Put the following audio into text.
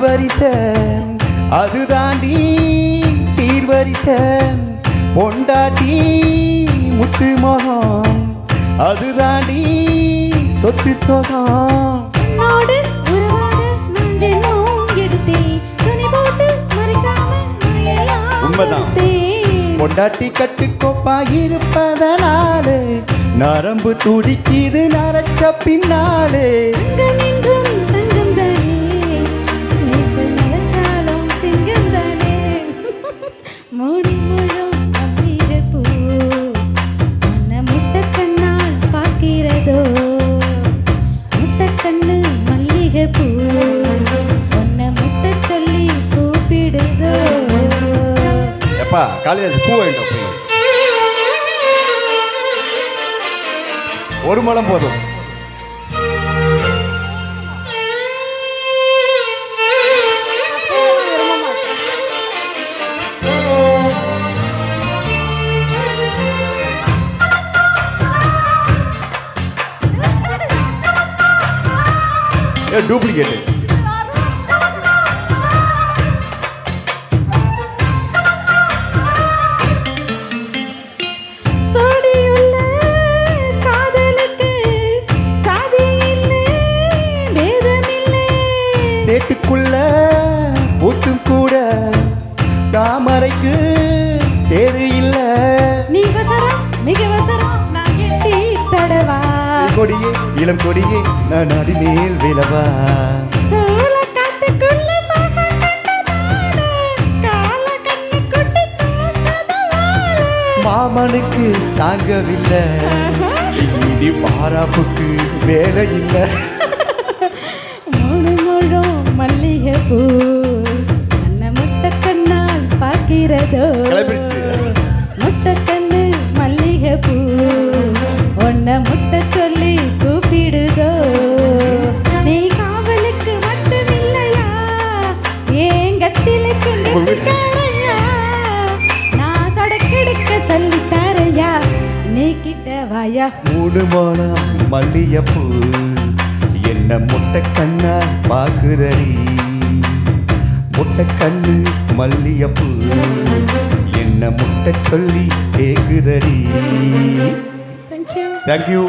சீர்வரிசை அது தாண்டி சீர்வரிசை பொண்டாட்டி முத்து மோகம் அது தாண்டி சொத்து சோகம் நாடு உண்மைதான் பொண்டாட்டி கட்டுக்கோப்பா இருப்பதனாலே நரம்பு துடிக்குது நரச்ச பின்னாலே காலேஜ் பூ வேண்டும் ஒரு மலம் போதும் டூப்ளிகேட் சேட்டுக்குள்ள ஊத்தும் கூட தாமரைக்கு சேரு இல்ல கொடியே இளம் கொடியே நான் அடிமேல் விழவா மாமனுக்கு தாங்கவில்லை இனி மாறாப்புக்கு வேலை இல்லை மல்லிகை பூ அண்ண முட்டக்கண்ணால் பார்க்கிறதோ முட்டக்கண்ணு மல்லிகை பூ ஒன்ன முட்டை சொல்லி கூப்பிடுதோ நீ காவலுக்கு மட்டும் இல்லையா ஏன் கட்டிலுக்கு நெட்டிக்காரையா நான் தொடக்கெடுக்க தள்ளி தாரையா நீ கிட்ட வாயா மூணு மானா மல்லிகை பூ என்ன முட்டை கண்ணா பாக்குதடி முட்டை கண்ணு மல்லியப்பூ என்ன முட்டை சொல்லி கேக்குதடி. தேங்க்யூ.